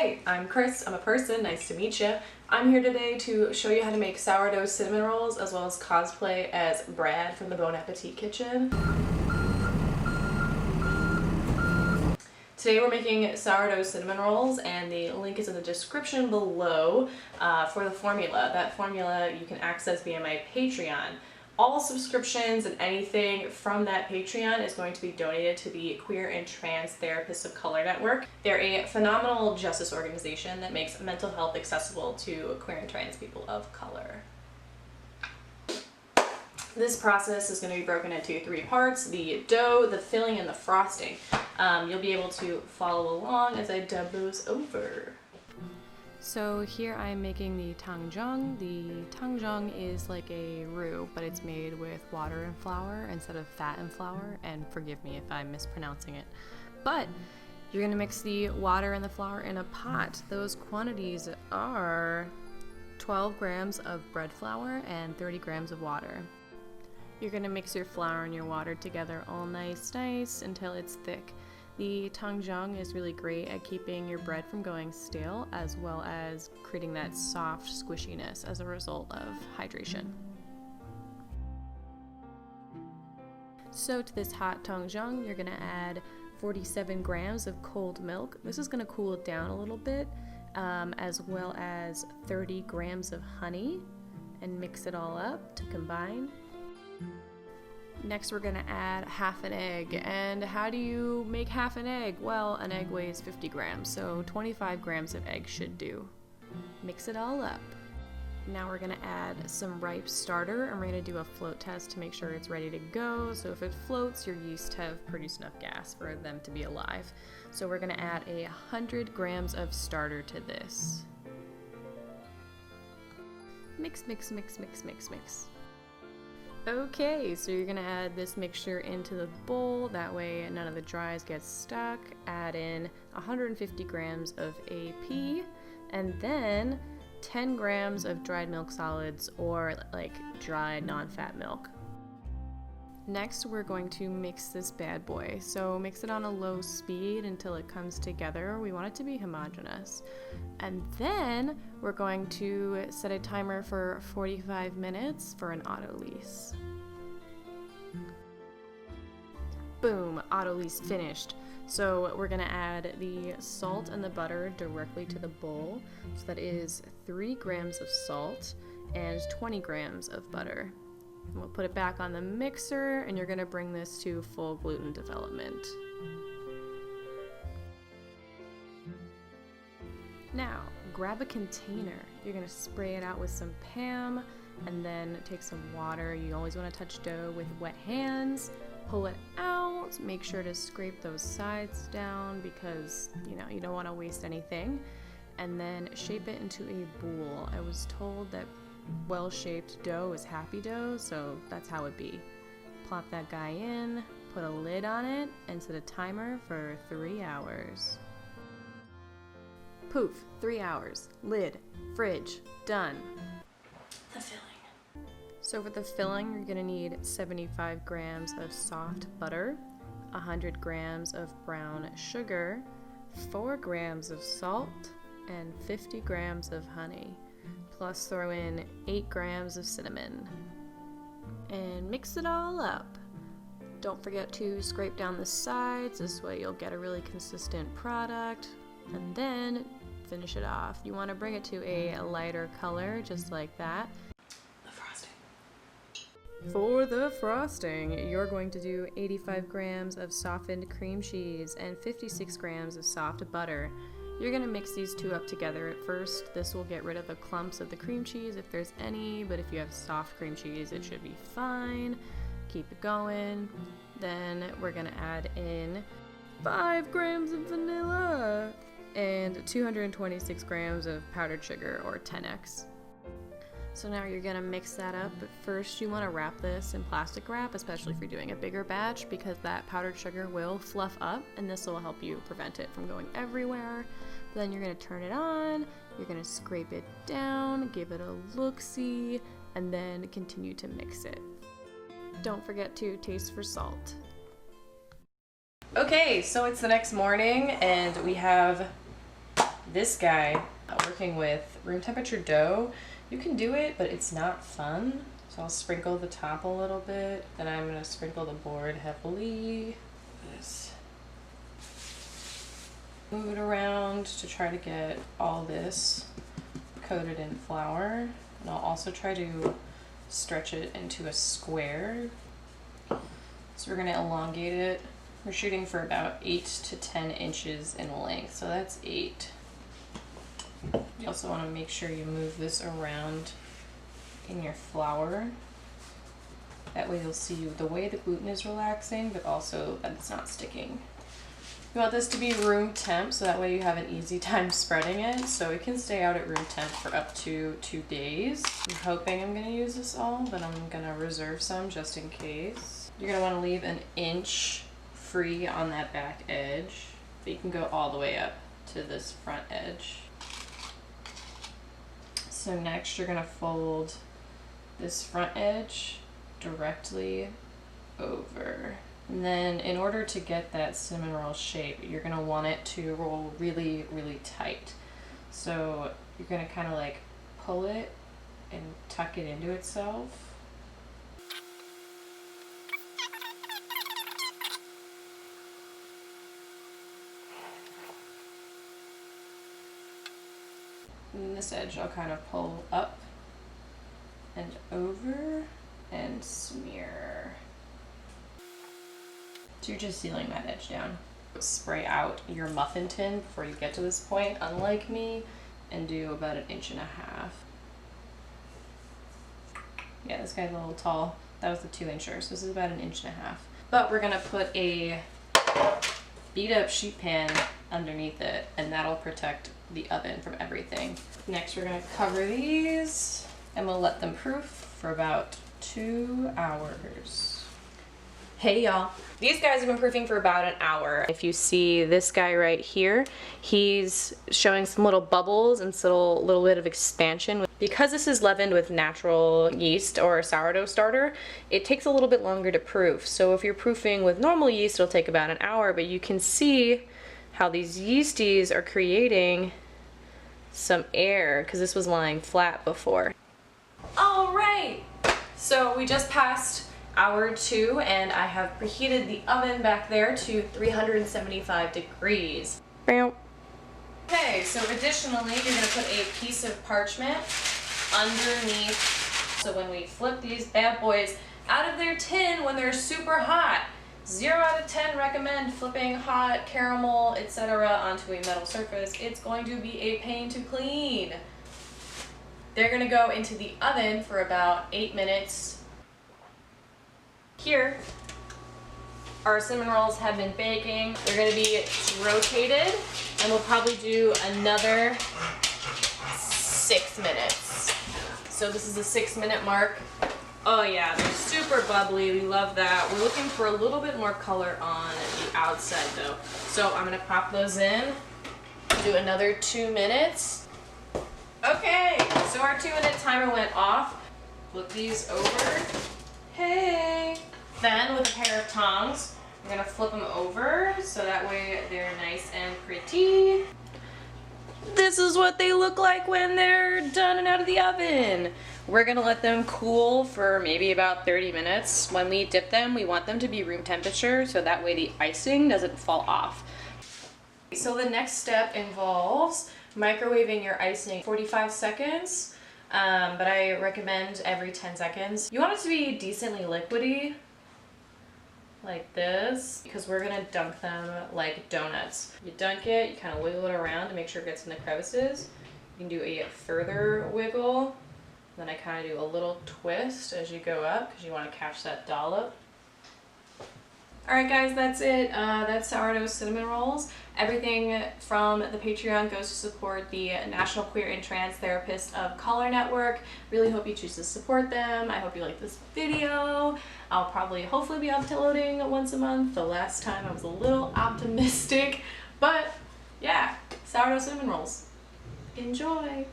Hey, I'm Chris. I'm a person. Nice to meet you. I'm here today to show you how to make sourdough cinnamon rolls as well as cosplay as Brad from the Bon Appetit kitchen. Today we're making sourdough cinnamon rolls, and the link is in the description below for the formula. That formula you can access via my Patreon. All subscriptions and anything from that Patreon is going to be donated to the Queer and Trans Therapists of Color Network. They're a phenomenal justice organization that makes mental health accessible to queer and trans people of color. This process is going to be broken into 3 parts: the dough, the filling, and the frosting. You'll be able to follow along as I dub those over. So here I'm making the tangjang. The tangjang is like a roux, but it's made with water and flour instead of fat and flour, and forgive me if I'm mispronouncing it. But you're going to mix the water and the flour in a pot. Those quantities are 12 grams of bread flour and 30 grams of water. You're going to mix your flour and your water together all nice until it's thick. The tangjang is really great at keeping your bread from going stale, as well as creating that soft squishiness as a result of hydration. So to this hot tangjang, you're going to add 47 grams of cold milk. This is going to cool it down a little bit, as well as 30 grams of honey, and mix it all up to combine. Next, we're going to add half an egg. And how do you make half an egg? Well, an egg weighs 50 grams, so 25 grams of egg should do. Mix it all up. Now we're going to add some ripe starter, and we're going to do a float test to make sure it's ready to go. So if it floats, your yeast have produced enough gas for them to be alive. So we're going to add 100 grams of starter to this. Mix, mix, mix, mix, mix, mix. Okay, so you're going to add this mixture into the bowl, that way none of the dries get stuck. Add in 150 grams of AP, and then 10 grams of dried milk solids, or like dry non-fat milk. Next, we're going to mix this bad boy. So mix it on a low speed until it comes together. We want it to be homogeneous. And then we're going to set a timer for 45 minutes for an auto-lease. Boom, auto-lease finished. So we're gonna add the salt and the butter directly to the bowl. So that is 3 grams of salt and 20 grams of butter. And we'll put it back on the mixer, and you're gonna bring this to full gluten development. Now, grab a container. You're gonna spray it out with some Pam, and then take some water. You always wanna touch dough with wet hands. Pull it out, make sure to scrape those sides down because, you don't wanna waste anything. And then shape it into a boule. I was told that well-shaped dough is happy dough, so that's how it be. Plop that guy in, put a lid on it, and set a timer for 3 hours. Poof, 3 hours. Lid, fridge, done. The filling. So for the filling, you're gonna need 75 grams of soft butter, 100 grams of brown sugar, 4 grams of salt, and 50 grams of honey. Plus throw in 8 grams of cinnamon. And mix it all up. Don't forget to scrape down the sides, this way you'll get a really consistent product. And then finish it off. You want to bring it to a lighter color, just like that. The frosting. For the frosting, you're going to do 85 grams of softened cream cheese and 56 grams of soft butter. You're going to mix these two up together at first. This will get rid of the clumps of the cream cheese if there's any, but if you have soft cream cheese, it should be fine. Keep it going. Then we're going to add in 5 grams of vanilla and 226 grams of powdered sugar, or 10x. So now you're going to mix that up, but first you want to wrap this in plastic wrap, especially if you're doing a bigger batch, because that powdered sugar will fluff up, and this will help you prevent it from going everywhere. Then you're going to turn it on, you're going to scrape it down, give it a look-see, and then continue to mix it. Don't forget to taste for salt. Okay, so it's the next morning, and we have This guy, working with room temperature dough, you can do it, but it's not fun. So I'll sprinkle the top a little bit, then I'm gonna sprinkle the board heavily. Move it around to try to get all this coated in flour. And I'll also try to stretch it into a square. So we're gonna elongate it. We're shooting for about 8 to 10 inches in length, so that's 8. You also want to make sure you move this around in your flour. That way you'll see the way the gluten is relaxing, but also that it's not sticking. You want this to be room temp, so that way you have an easy time spreading it. So it can stay out at room temp for up to 2 days. I'm hoping I'm going to use this all, but I'm going to reserve some just in case. You're going to want to leave an inch free on that back edge, but you can go all the way up to this front edge. So next you're going to fold this front edge directly over. And then in order to get that cinnamon roll shape, you're going to want it to roll really, really tight. So you're going to kind of like pull it and tuck it into itself. And this edge I'll kind of pull up and over and smear. So you're just sealing that edge down. Spray out your muffin tin before you get to this point, unlike me, and do about 1.5 inches. Yeah, this guy's a little tall. That was the 2-incher, so this is about 1.5 inches. But we're gonna put a beat up sheet pan underneath it, and that'll protect the oven from everything. Next we're going to cover these and we'll let them proof for about 2 hours. Hey y'all, these guys have been proofing for about an hour. If you see this guy right here, he's showing some little bubbles and little bit of expansion. Because this is leavened with natural yeast or a sourdough starter, it takes a little bit longer to proof. So if you're proofing with normal yeast, it'll take about an hour, but you can see how these yeasties are creating some air because this was lying flat before. All right, so we just passed hour 2 and I have preheated the oven back there to 375 degrees. Okay, so additionally, you're gonna put a piece of parchment underneath. So when we flip these bad boys out of their tin when they're super hot, 0 out of 10 recommend flipping hot caramel, etc. onto a metal surface. It's going to be a pain to clean. They're going to go into the oven for about 8 minutes. Here, our cinnamon rolls have been baking. They're going to be rotated, and we'll probably do another 6 minutes. So this is the 6-minute mark. Oh yeah, they're super bubbly. We love that. We're looking for a little bit more color on the outside though. So I'm gonna pop those in, do another 2 minutes. Okay, so our 2-minute timer went off. Flip these over. Hey! Then with a pair of tongs, we're gonna flip them over so that way they're nice and pretty. This is what they look like when they're done and out of the oven. We're gonna let them cool for maybe about 30 minutes. When we dip them, we want them to be room temperature so that way the icing doesn't fall off. So the next step involves microwaving your icing 45 seconds, but I recommend every 10 seconds. You want it to be decently liquidy, like this, because we're gonna dunk them like donuts. You dunk it, you kind of wiggle it around to make sure it gets in the crevices. You can do a further wiggle. Then I kind of do a little twist as you go up because you want to catch that dollop. Alright guys, that's it. That's sourdough cinnamon rolls. Everything from the Patreon goes to support the National Queer and Trans Therapists of Color Network. Really hope you choose to support them. I hope you like this video. I'll probably hopefully be uploading once a month. The last time I was a little optimistic, but yeah, sourdough cinnamon rolls. Enjoy!